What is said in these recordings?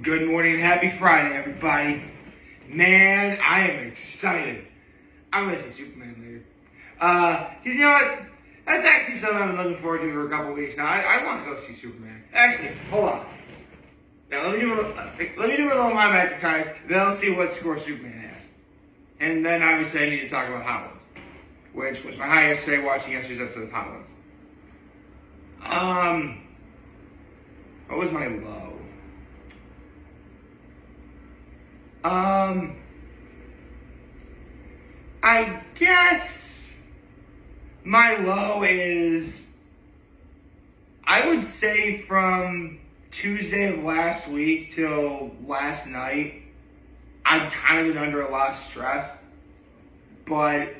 Good morning and happy Friday, everybody. Man, I am excited. I'm going to see Superman later. 'Cause you know what? That's actually something I've been looking forward to for a couple weeks now. I want to go see Superman. Actually, hold on. Now, let me do a little My Magic Cards, then I'll see what score Superman has. And then, obviously, I need to talk about Hot Ones, which was my high yesterday, watching yesterday's episode of Hot Ones. What was my low? I guess my low is, I would say from Tuesday of last week till last night, I've kind of been under a lot of stress. But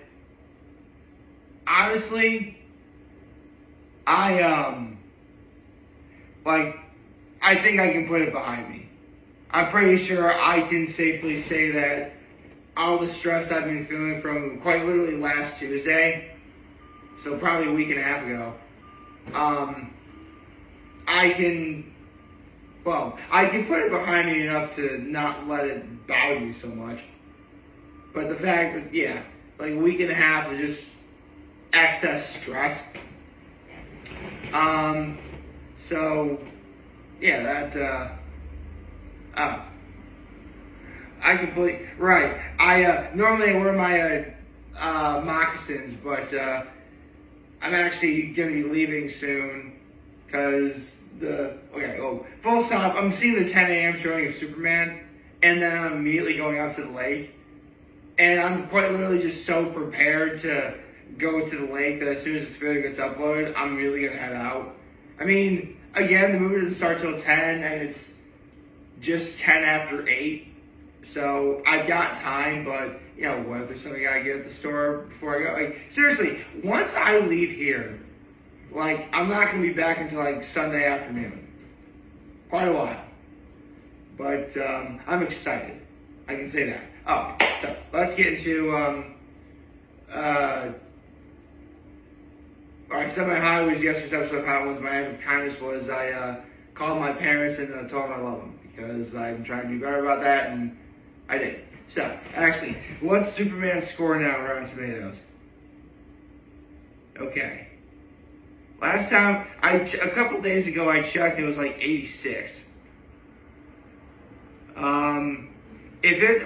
honestly, I think I can put it behind me. I'm pretty sure I can safely say that all the stress I've been feeling from quite literally last Tuesday, so probably a week and a half ago, I can put it behind me enough to not let it bother me so much. But the fact that, yeah, like a week and a half of just excess stress. So, yeah, that, I completely, right. Normally I wear my, moccasins, but, I'm actually gonna be leaving soon, cause full stop, I'm seeing the 10 a.m. showing of Superman, and then I'm immediately going up to the lake, and I'm quite literally just so prepared to go to the lake that as soon as this video gets uploaded, I'm really gonna head out. I mean, again, the movie doesn't start till 10, and it's just 10 after 8, so I've got time, but, you know, what if there's something I gotta get at the store before I go? Like, seriously, once I leave here, like, I'm not gonna be back until, like, Sunday afternoon. Quite a while. But, I'm excited. I can say that. Oh, so, let's get into, alright, some of my highlights yesterday's episode of Hot Ones, my act of kindness was I, called my parents and told them I love them, because I'm trying to do better about that, and I did. So, actually, what's Superman's score now on Rotten Tomatoes? Okay. Last time, a couple days ago, I checked, it was like 86. If it's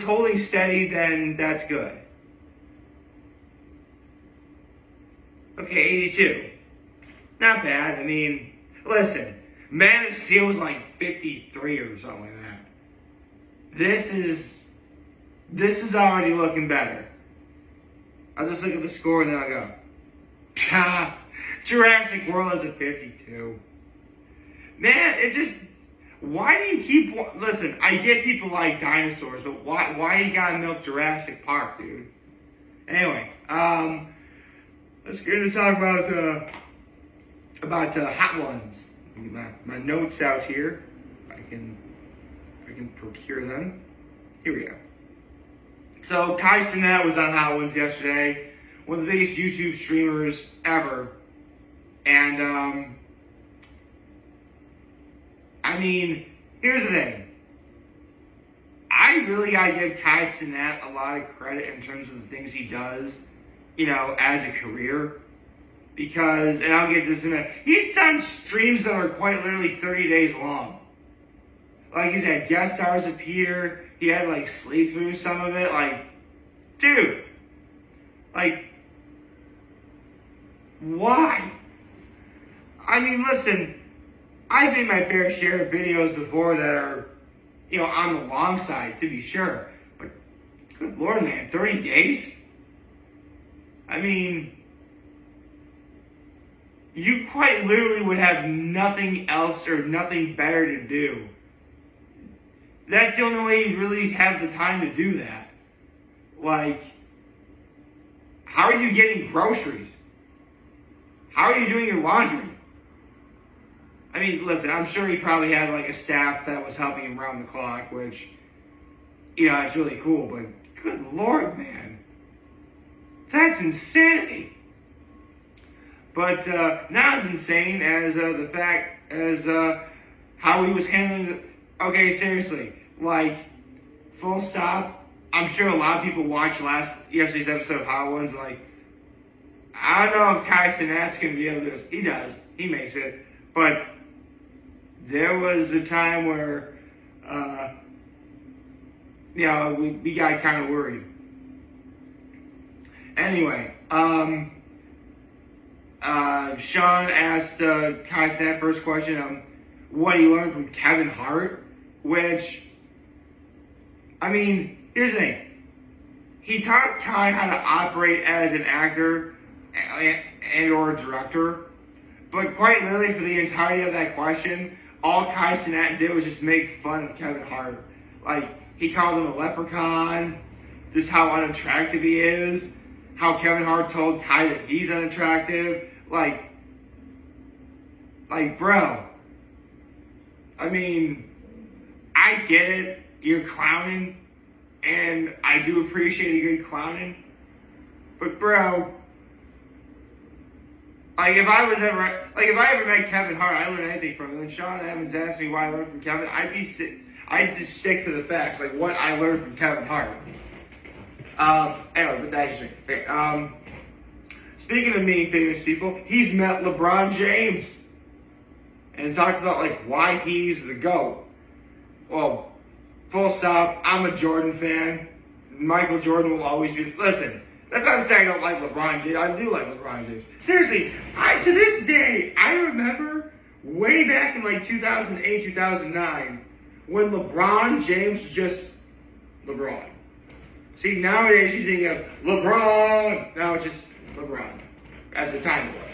holding steady, then that's good. Okay, 82. Not bad. I mean, listen, Man of Steel was like 53 or something like that. This is already looking better. I'll just look at the score and then I'll go, Jurassic World is a 52. Man, why do you keep, listen, I get people like dinosaurs, but why you gotta milk Jurassic Park, dude? Anyway, let's get into talk about Hot Ones. My notes out here. If I can procure them. Here we go. So Kai Cenat was on Hot Ones yesterday, one of the biggest YouTube streamers ever, and I mean, here's the thing. I really gotta give Kai Cenat a lot of credit in terms of the things he does, you know, as a career. Because, and I'll get this in a minute, he's done streams that are quite literally 30 days long. Like, he's had guest stars appear, he had to, like, sleep through some of it, like, dude, like, why? I mean, listen, I've made my fair share of videos before that are, you know, on the long side, to be sure, but, good Lord, man, 30 days? I mean, you quite literally would have nothing else or nothing better to do. That's the only way you really have the time to do that. Like, how are you getting groceries? How are you doing your laundry? I mean, listen, I'm sure he probably had like a staff that was helping him around the clock, which, you know, it's really cool, but good Lord, man. That's insanity. But not as insane as the fact as how he was handling okay, seriously, like, full stop. I'm sure a lot of people watched yesterday's episode of Hot Ones, like, I don't know if Kai Cenat's going to be able to do this. He does. He makes it. But there was a time where, we got kind of worried. Anyway, Sean asked Kai Cenat first question, what he learned from Kevin Hart, which, I mean, here's the thing. He taught Kai how to operate as an actor and or a director, but quite literally for the entirety of that question, all Kai Cenat did was just make fun of Kevin Hart. Like, he called him a leprechaun, just how unattractive he is, how Kevin Hart told Kai that he's unattractive. Like, bro, I mean, I get it, you're clowning, and I do appreciate a good clowning, but bro, if I ever met Kevin Hart, I learned anything from him. When Sean Evans asked me why I learned from Kevin, I'd just stick to the facts, like what I learned from Kevin Hart. Anyway, but that's just me. Okay, speaking of meeting famous people, he's met LeBron James. And talked about, like, why he's the GOAT. Well, full stop, I'm a Jordan fan. Michael Jordan will always be... Listen, that's not to say I don't like LeBron James. I do like LeBron James. Seriously, to this day, I remember way back in, like, 2008, 2009, when LeBron James was just LeBron. See, nowadays you think of LeBron. Now it's just LeBron. At the time it was.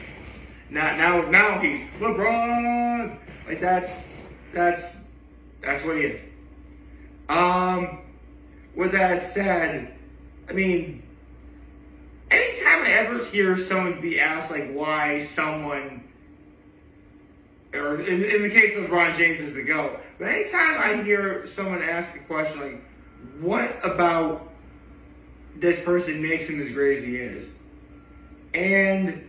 Now he's LeBron. Like that's what he is. With that said, I mean, anytime I ever hear someone be asked like why someone, or in the case of LeBron James is the GOAT, but anytime I hear someone ask a question like, what about this person makes him as great as he is? And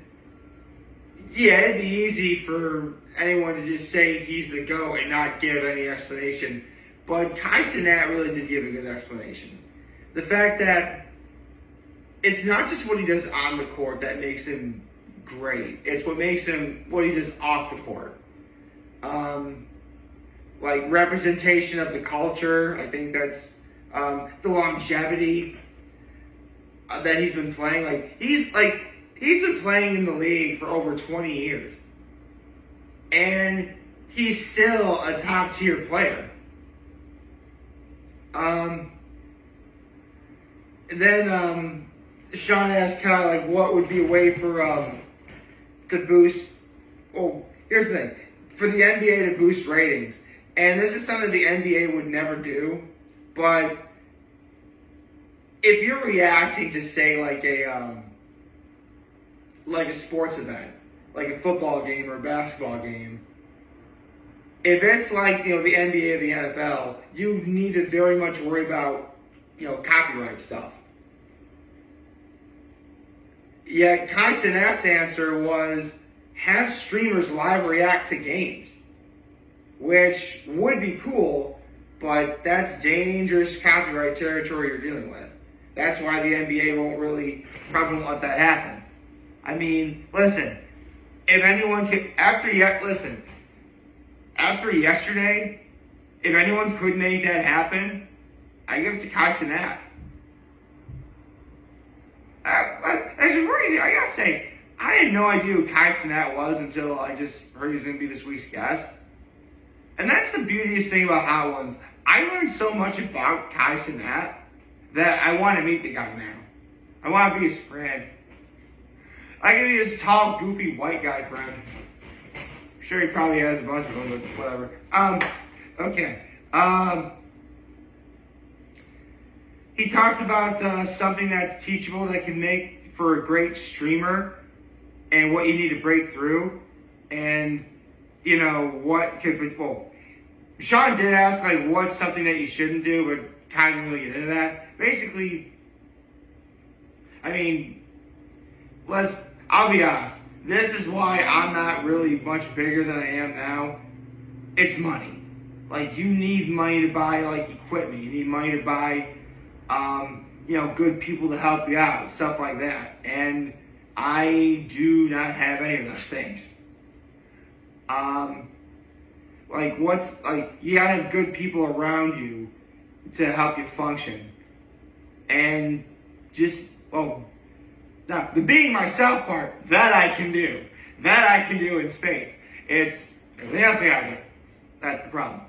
yeah, it'd be easy for anyone to just say he's the GOAT and not give any explanation. But Kai Cenat really did give a good explanation. The fact that it's not just what he does on the court that makes him great. It's what makes him what he does off the court. Like representation of the culture. I think that's the longevity that he's been playing. He's been playing in the league for over 20 years. And he's still a top tier player. And then Sean asked kind of like what would be a way for to boost. Well, here's the thing: for the NBA to boost ratings, and this is something the NBA would never do. But if you're reacting to say like a sports event, like a football game or a basketball game, if it's like, the NBA or the NFL, you need to very much worry about, copyright stuff. Yet Kai Cenat's answer was have streamers live react to games, which would be cool, but that's dangerous copyright territory you're dealing with. That's why the NBA probably won't let that happen. I mean, listen, if anyone could, after yesterday, if anyone could make that happen, I give it to Kai Cenat. Actually, I gotta say, I had no idea who Kai Cenat was until I just heard he was gonna be this week's guest. And that's the beautiest thing about Hot Ones. I learned so much about Kai Cenat that I want to meet the guy now. I want to be his friend. I can be his tall, goofy, white guy friend. I'm sure he probably has a bunch of them, but whatever. Okay. He talked about something that's teachable that can make for a great streamer and what you need to break through. And, what could be, Sean did ask, what's something that you shouldn't do, but kind of didn't really get into that. Basically, I mean, I'll be honest. This is why I'm not really much bigger than I am now. It's money. Like, you need money to buy, like, equipment. You need money to buy, good people to help you out, stuff like that. And I do not have any of those things. You gotta have good people around you to help you function. And now, the being myself part, that I can do. That I can do in spades. It's everything else I gotta do. That's the problem.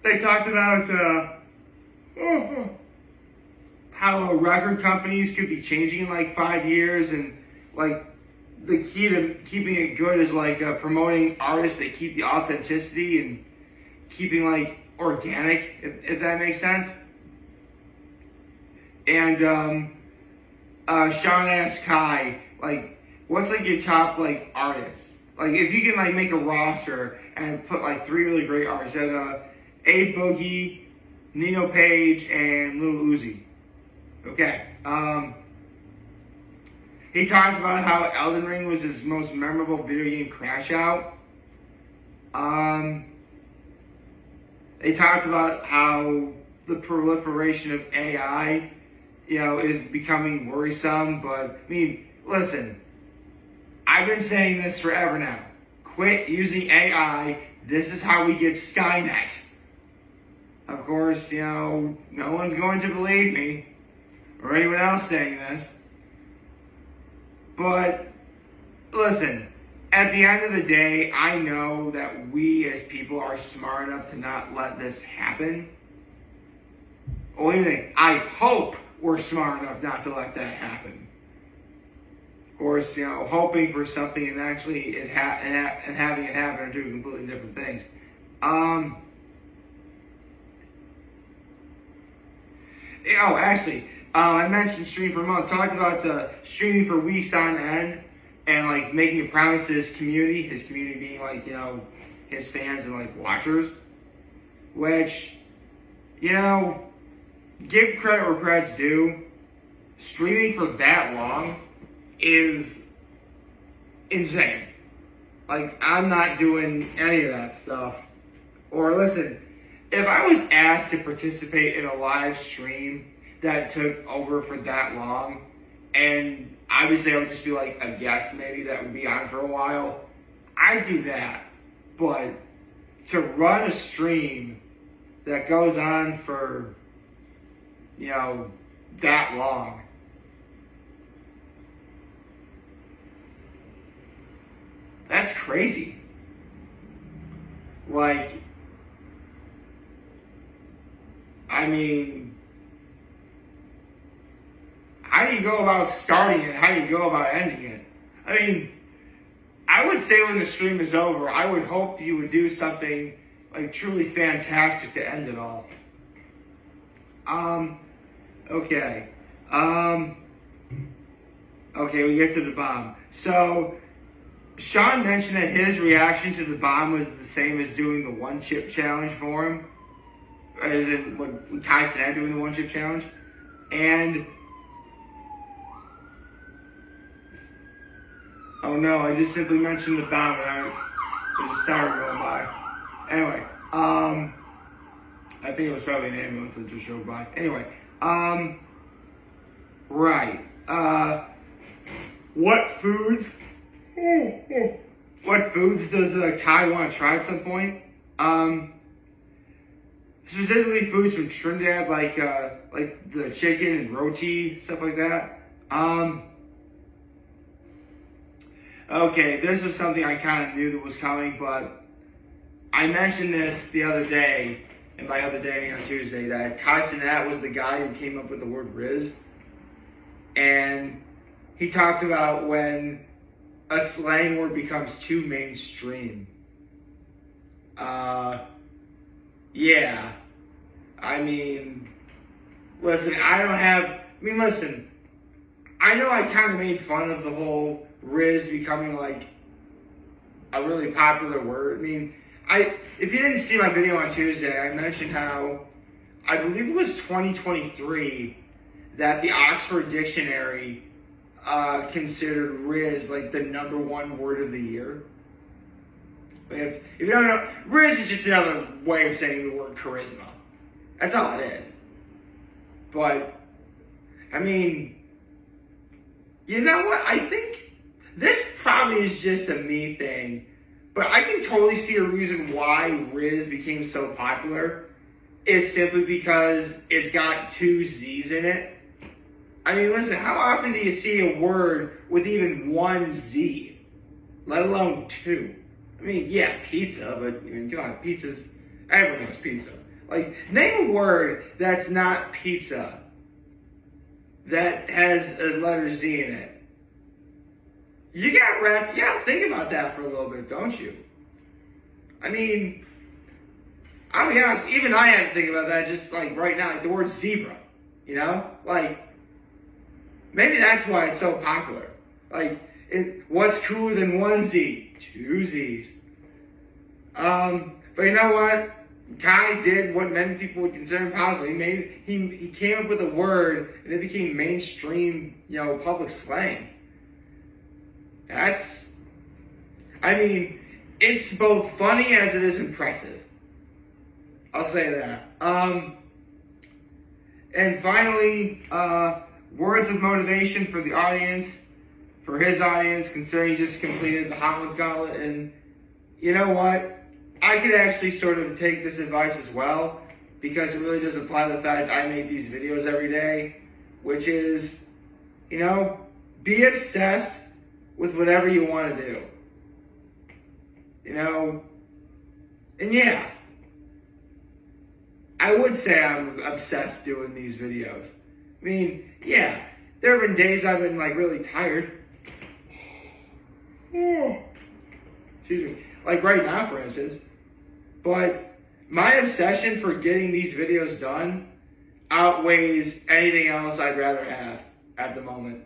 They talked about how record companies could be changing in like 5 years, and like the key to keeping it good is like promoting artists that keep the authenticity and keeping like organic, if that makes sense. And Sean asked Kai, like, what's like your top like artists? Like, if you can like make a roster and put like 3 really great artists, A Boogie, Nino Page, and Lil Uzi. Okay. He talked about how Elden Ring was his most memorable video game crash out. They talked about how the proliferation of AI, is becoming worrisome. But, I mean, listen, I've been saying this forever now. Quit using AI. This is how we get Skynet. Of course, no one's going to believe me or anyone else saying this. But, listen, at the end of the day, I know that we as people are smart enough to not let this happen. Only thing, I hope we're smart enough not to let that happen. Of course, hoping for something and actually and having it happen are two completely different things. I mentioned streaming for a month. Talked about streaming for weeks on end and like making a promise to his community being like, his fans and like watchers. Which, give credit where credit's due. Streaming for that long is insane. Like, I'm not doing any of that stuff. Or listen, if I was asked to participate in a live stream that took over for that long, and obviously I would just be like a guest maybe that would be on for a while, I'd do that. But to run a stream that goes on for, that long, that's crazy. Like, I mean, how do you go about starting it? How do you go about ending it? I mean, I would say when the stream is over, I would hope you would do something like truly fantastic to end it all. Okay. Okay, we get to the bomb. So, Sean mentioned that his reaction to the bomb was the same as doing the one chip challenge for him. As in, when Kai Cenat doing the one chip challenge. And, oh no, I just simply mentioned the bomb and there's a siren going by. Anyway, I think it was probably an ambulance that just drove by. Anyway, right. What foods does Kai want to try at some point? Specifically foods from Trinidad, like the chicken and roti, stuff like that. Okay, this was something I kind of knew that was coming, but I mentioned this the other day, and by other day I mean on Tuesday, that Kai Cenat was the guy who came up with the word Riz. And he talked about when a slang word becomes too mainstream. Yeah. I mean, listen, listen, I know I kind of made fun of the whole Riz becoming like a really popular word. I mean, if you didn't see my video on Tuesday, I mentioned how I believe it was 2023 that the Oxford Dictionary considered Riz like the #1 word of the year. If you don't know, Riz is just another way of saying the word charisma. That's all it is. But, I mean, you know what? I think this probably is just a me thing, but I can totally see a reason why Riz became so popular is simply because it's got 2 Z's in it. I mean, listen, how often do you see a word with even 1 Z, let alone 2? I mean, yeah, pizza, but I mean, come on, pizza's, everyone knows pizza. Like, name a word that's not pizza that has a letter Z in it. You gotta think about that for a little bit, don't you? I mean, I'll be honest, even I had to think about that just like right now, like the word zebra, you know? Like, maybe that's why it's so popular. Like, what's cooler than 1 Z? 2 Z's. But you know what? Kai did what many people would consider impossible. He came up with a word and it became mainstream, public slang. I mean, it's both funny as it is impressive. I'll say that. And finally, words of motivation for the audience, for his audience, considering he just completed the Hot Ones Gauntlet. And you know what? I could actually sort of take this advice as well, because it really does apply to the fact I make these videos every day, which is, be obsessed with whatever you want to do. And yeah, I would say I'm obsessed doing these videos. I mean, yeah, there have been days I've been like really tired. Excuse me. Like right now, for instance. But my obsession for getting these videos done outweighs anything else I'd rather have at the moment.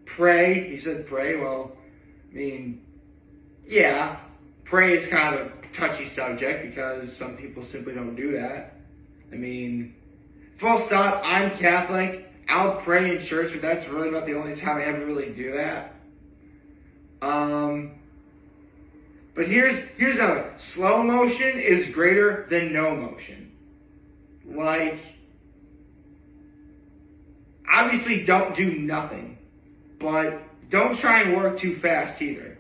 Pray. He said pray. Well, I mean, yeah, pray is kind of a touchy subject because some people simply don't do that. I mean, full stop, I'm Catholic. I'll pray in church, but that's really not the only time I ever really do that. But here's how slow motion is greater than no motion. Like, obviously don't do nothing, but don't try and work too fast either.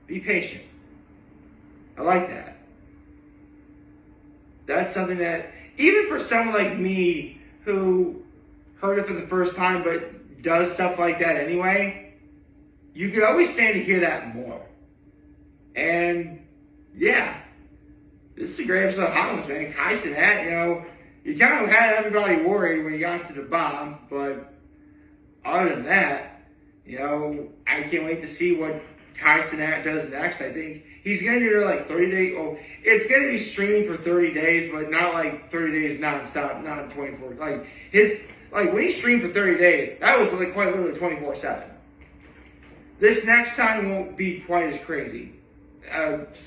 Be patient. I like that. That's something that, even for someone like me who heard it for the first time but does stuff like that anyway, you could always stand to hear that more. And yeah, this is a great episode of Hot Ones, man. Kai Cenat, you kind of had everybody worried when you got to the bomb, but other than that, I can't wait to see what Kai Cenat does next. I think he's going to do like 30 days. Oh, it's going to be streaming for 30 days, but not like 30 days nonstop, not 24. Like when he streamed for 30 days, that was like quite literally 24/7. This next time won't be quite as crazy.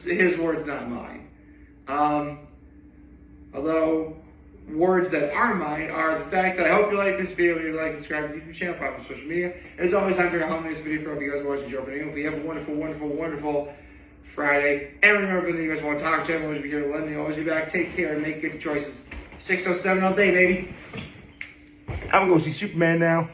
His words, not mine. Although words that are mine are the fact that I hope you like this video. If you like, subscribe to the YouTube channel, follow me on social media. As always, I'm here to help make this video for you guys watching the show for now. If you have a wonderful, wonderful, wonderful Friday. And remember that you guys want to talk to me, always be here to let me always be back. Take care and make good choices. 607 all day, baby. I'm going to go see Superman now.